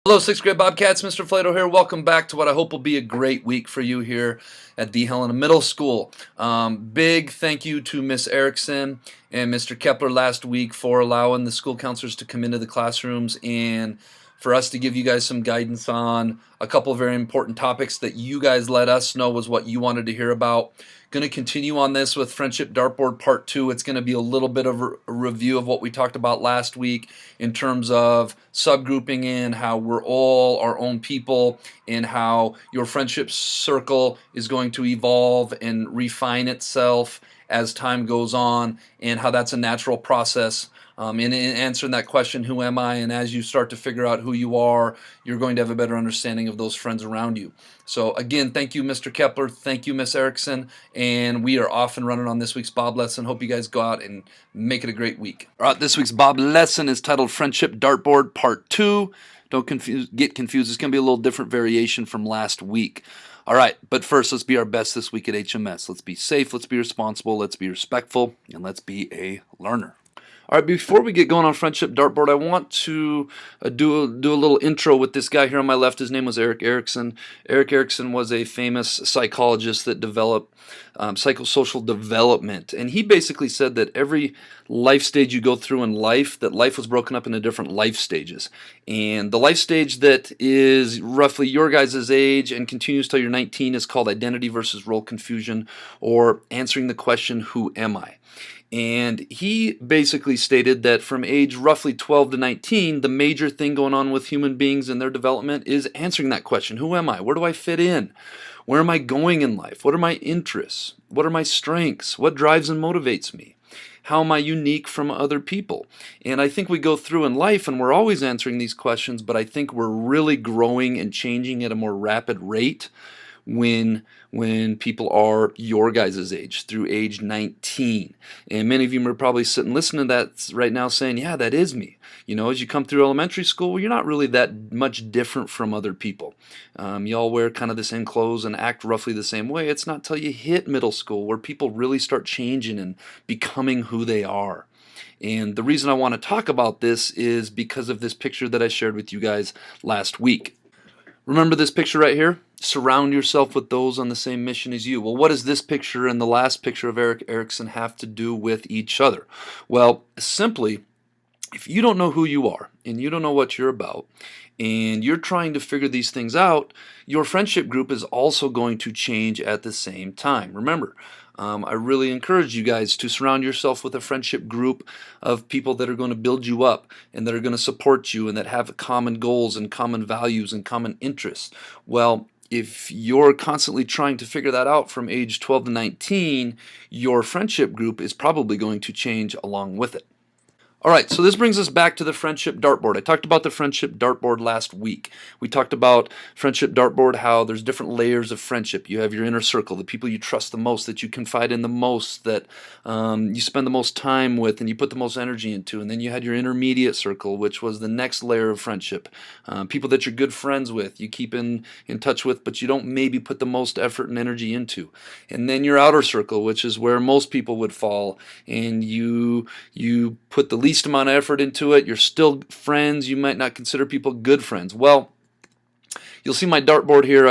Hello, 6th grade Bobcats. Mr. Flato here. Welcome back to what I hope will be a great week for you here at the Helena Middle School. Big thank you to Miss Erickson and Mr. Kepler last week for allowing the school counselors to come into the classrooms and for us to give you guys some guidance on a couple of very important topics that you guys let us know was what you wanted to hear about. Going to continue on this with Friendship Dartboard Part 2. It's going to be a little bit of a review of what we talked about last week in terms of subgrouping in how we're all our own people and how your friendship circle is going to evolve and refine itself as time goes on, and how that's a natural process. In answering that question, who am I? And as you start to figure out who you are, you're going to have a better understanding of those friends around you. So again, thank you, Mr. Kepler. Thank you, Miss Erickson. And we are off and running on this week's Bob lesson. Hope you guys go out and make it a great week. All right, this week's Bob lesson is titled Friendship Dartboard Part 2. Don't get confused. It's going to be a little different variation from last week. All right, but first, let's be our best this week at HMS. Let's be safe, let's be responsible, let's be respectful, and let's be a learner. All right, before we get going on Friendship Dartboard, I want to do a little intro with this guy here on my left. His name was Erik Erikson. Erik Erikson was a famous psychologist that developed psychosocial development. And he basically said that every life stage you go through in life, that life was broken up into different life stages. And the life stage that is roughly your guys' age and continues till you're 19 is called identity versus role confusion, or answering the question, who am I? And he basically stated that from age roughly 12 to 19, the major thing going on with human beings and their development is answering that question, who am I? Where do I fit in? Where am I going in life? What are my interests? What are my strengths? What drives and motivates me? How am I unique from other people? And I think we go through in life and we're always answering these questions, but I think we're really growing and changing at a more rapid rate when people are your guys' age, through age 19. And many of you are probably sitting listening to that right now saying, yeah, that is me. You know, as you come through elementary school, you're not really that much different from other people. You all wear kind of the same clothes and act roughly the same way. It's not till you hit middle school where people really start changing and becoming who they are. And the reason I want to talk about this is because of this picture that I shared with you guys last week. Remember this picture right here? Surround yourself with those on the same mission as you. Well, what does this picture and the last picture of Erik Erikson have to do with each other? Well, simply, if you don't know who you are and you don't know what you're about and you're trying to figure these things out, your friendship group is also going to change at the same time. Remember, I really encourage you guys to surround yourself with a friendship group of people that are going to build you up and that are going to support you and that have common goals and common values and common interests. Well, if you're constantly trying to figure that out from age 12 to 19, your friendship group is probably going to change along with it. All right, so this brings us back to the Friendship Dartboard. I talked about the Friendship Dartboard last week. We talked about Friendship Dartboard, how there's different layers of friendship. You have your inner circle, the people you trust the most, that you confide in the most, that you spend the most time with and you put the most energy into. And then you had your intermediate circle, which was the next layer of friendship. People that you're good friends with, you keep in touch with, but you don't maybe put the most effort and energy into. And then your outer circle, which is where most people would fall, and you put the least amount of effort into it. You're still friends. You might not consider people good friends. Well, you'll see my dartboard here.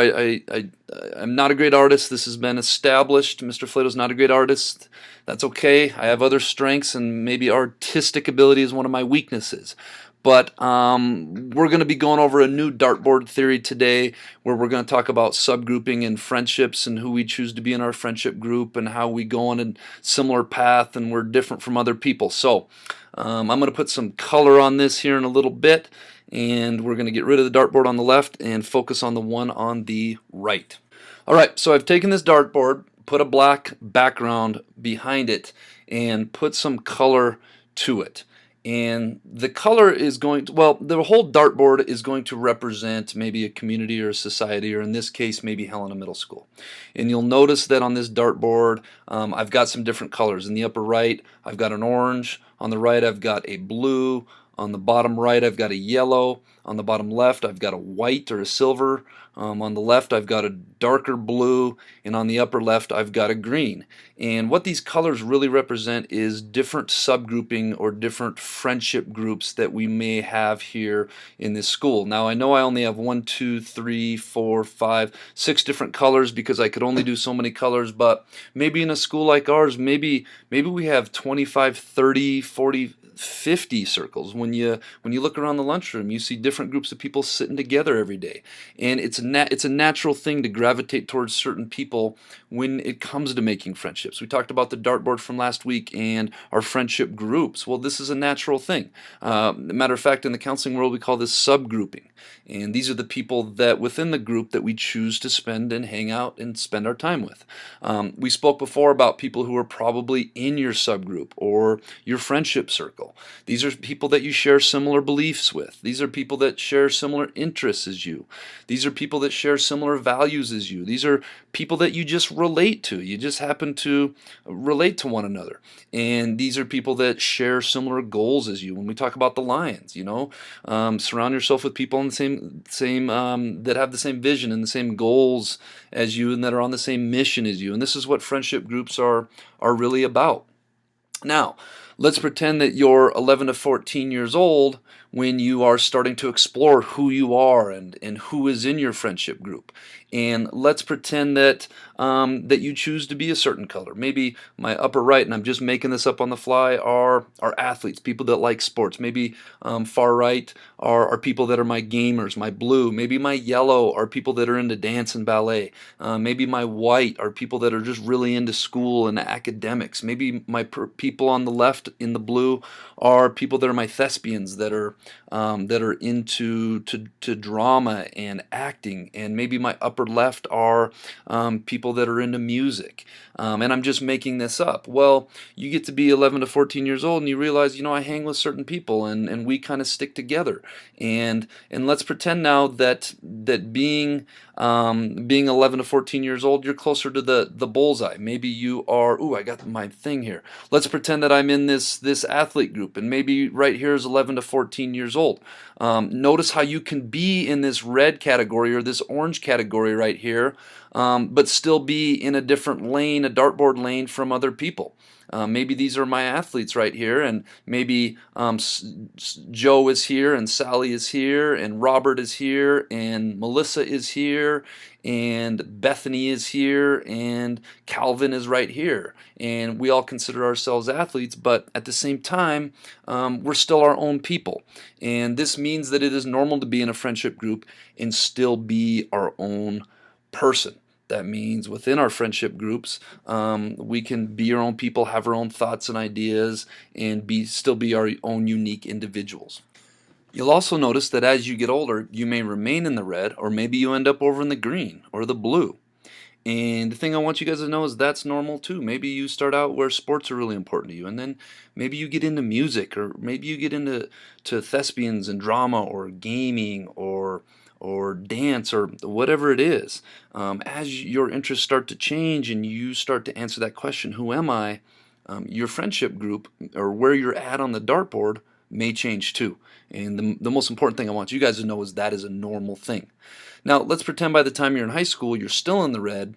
I'm not a great artist. This has been established. Mr. Flato's not a great artist. That's okay. I have other strengths, and maybe artistic ability is one of my weaknesses. But we're going to be going over a new dartboard theory today, where we're going to talk about subgrouping and friendships and who we choose to be in our friendship group and how we go on a similar path and we're different from other people. So I'm going to put some color on this here in a little bit, and we're going to get rid of the dartboard on the left and focus on the one on the right. All right, so I've taken this dartboard, put a black background behind it, and put some color to it. And the color is going to, well, the whole dartboard is going to represent maybe a community or a society, or in this case, maybe Helena Middle School. And you'll notice that on this dartboard, I've got some different colors. In the upper right, I've got an orange. On the right, I've got a blue. On the bottom right, I've got a yellow. On the bottom left, I've got a white or a silver. On the left, I've got a darker blue, and on the upper left, I've got a green. And what these colors really represent is different subgrouping or different friendship groups that we may have here in this school. Now, I know I only have 1, 2, 3, 4, 5, 6 different colors because I could only do so many colors, but maybe in a school like ours, maybe we have 25, 30, 40, 50 circles. When you look around the lunchroom, you see different groups of people sitting together every day, and it's a natural thing to gravitate towards certain people when it comes to making friendships. We talked about the dartboard from last week and our friendship groups. Well, this is a natural thing. Matter of fact, in the counseling world, we call this subgrouping, and these are the people that within the group that we choose to spend and hang out and spend our time with. We spoke before about people who are probably in your subgroup or your friendship circle. These are people that you share similar beliefs with. These are people that share similar interests as you. These are people that share similar values as you. These are people that you just relate to. You just happen to relate to one another. And these are people that share similar goals as you. When we talk about the Lions, surround yourself with people on the same that have the same vision and the same goals as you, and that are on the same mission as you. And this is what friendship groups are really about. Now, let's pretend that you're 11 to 14 years old when you are starting to explore who you are and who is in your friendship group. And let's pretend that that you choose to be a certain color. Maybe my upper right, and I'm just making this up on the fly, are athletes, people that like sports. Maybe far right are people that are my gamers, my blue. Maybe my yellow are people that are into dance and ballet. Maybe my white are people that are just really into school and academics. Maybe my people on the left in the blue are people that are my thespians that are into drama and acting. And maybe my upper left are people that are into music. And I'm just making this up. Well, you get to be 11 to 14 years old and you realize, I hang with certain people and we kind of stick together. And let's pretend now that being 11 to 14 years old, you're closer to the bullseye. Maybe you are, I got my thing here. Let's pretend that I'm in this athlete group, and maybe right here is 11 to 14 years old. Notice how you can be in this red category or this orange category right here, but still be in a different lane, a dartboard lane from other people. Maybe these are my athletes right here, and maybe Joe is here, and Sally is here, and Robert is here, and Melissa is here, and Bethany is here, and Calvin is right here. And we all consider ourselves athletes, but at the same time, we're still our own people. And this means that it is normal to be in a friendship group and still be our own person. That means within our friendship groups, we can be our own people, have our own thoughts and ideas, and still be our own unique individuals. You'll also notice that as you get older, you may remain in the red, or maybe you end up over in the green or the blue. And the thing I want you guys to know is that's normal too. Maybe you start out where sports are really important to you, and then maybe you get into music, or maybe you get into thespians and drama or gaming or dance or whatever it is. As your interests start to change and you start to answer that question, who am I? Your friendship group or where you're at on the dartboard may change too. And the most important thing I want you guys to know is that is a normal thing. Now, let's pretend by the time you're in high school, you're still in the red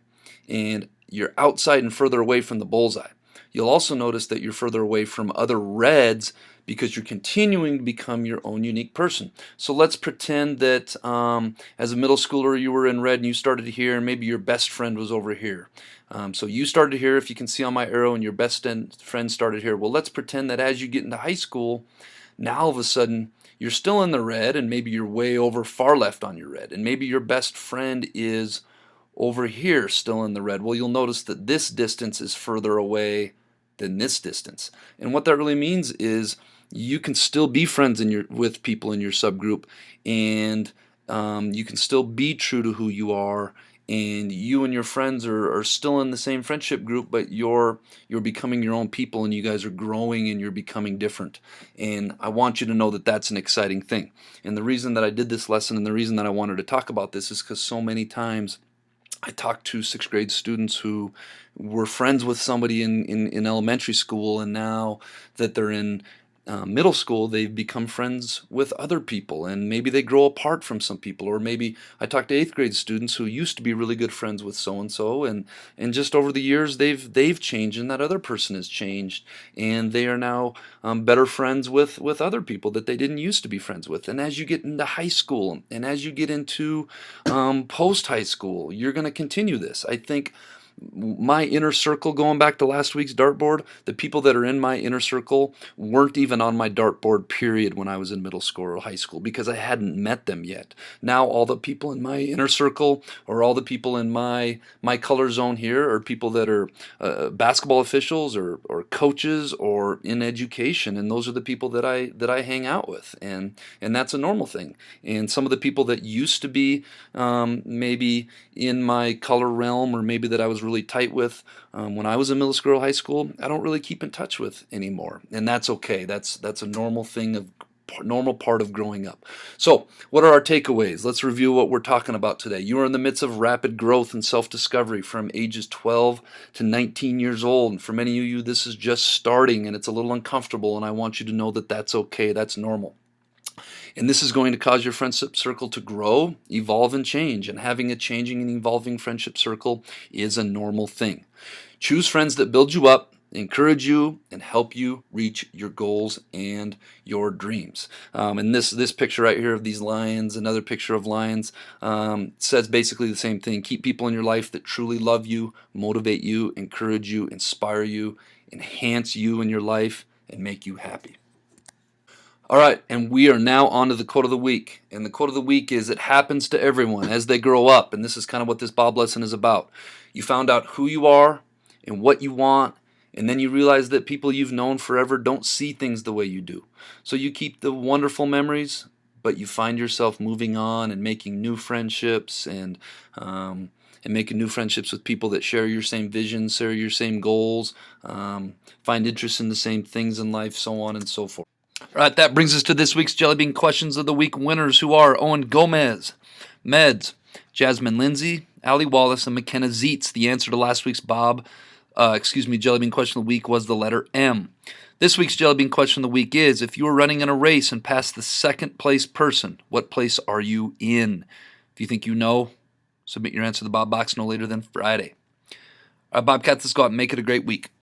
and you're outside and further away from the bullseye. You'll also notice that you're further away from other reds because you're continuing to become your own unique person. So let's pretend that as a middle schooler you were in red and you started here, and maybe your best friend was over here. So you started here, if you can see on my arrow, and your best friend started here. Well, let's pretend that as you get into high school, now all of a sudden you're still in the red, and maybe you're way over far left on your red, and maybe your best friend is over here still in the red. Well, you'll notice that this distance is further away than this distance. And what that really means is you can still be friends with people in your subgroup, and you can still be true to who you are, and you and your friends are still in the same friendship group, but you're becoming your own people, and you guys are growing and you're becoming different. And I want you to know that that's an exciting thing. And the reason that I did this lesson and the reason that I wanted to talk about this is because so many times I talk to 6th grade students who were friends with somebody in elementary school, and now that they're in middle school, they've become friends with other people, and maybe they grow apart from some people. Or maybe I talk to 8th grade students who used to be really good friends with so and so, and just over the years they've changed, and that other person has changed, and they are now better friends with other people that they didn't used to be friends with. And as you get into high school, and as you get into post high school, you're going to continue this. I think my inner circle, going back to last week's dartboard, the people that are in my inner circle weren't even on my dartboard period when I was in middle school or high school, because I hadn't met them yet. Now all the people in my inner circle, or all the people in my color zone here, are people that are basketball officials, or coaches, or in education, and those are the people that I hang out with, and that's a normal thing. And some of the people that used to be maybe in my color realm, or maybe that I was really tight with when I was in middle school or high school, I don't really keep in touch with anymore, and that's okay. That's a normal thing, of normal part of growing up. So what are our takeaways? Let's review what we're talking about today. You are in the midst of rapid growth and self-discovery from ages 12 to 19 years old, and for many of you this is just starting, and it's a little uncomfortable, and I want you to know that that's okay. That's normal. And this is going to cause your friendship circle to grow, evolve, and change. And having a changing and evolving friendship circle is a normal thing. Choose friends that build you up, encourage you, and help you reach your goals and your dreams. And this picture right here of these lions, another picture of lions, says basically the same thing. Keep people in your life that truly love you, motivate you, encourage you, inspire you, enhance you in your life, and make you happy. All right, and we are now on to the quote of the week. And the quote of the week is, it happens to everyone as they grow up. And this is kind of what this Bob lesson is about. You found out who you are and what you want, and then you realize that people you've known forever don't see things the way you do. So you keep the wonderful memories, but you find yourself moving on and making new friendships, and making new friendships with people that share your same vision, share your same goals, find interest in the same things in life, so on and so forth. All right, that brings us to this week's JellyBean Questions of the Week winners, who are Owen Gomez, Meds, Jasmine Lindsay, Allie Wallace, and McKenna Zeitz. The answer to last week's JellyBean Question of the Week was the letter M. This week's JellyBean Question of the Week is, if you were running in a race and passed the second place person, what place are you in? If you think you know, submit your answer to the Bob box no later than Friday. All right, Bobcats, let's go out and make it a great week.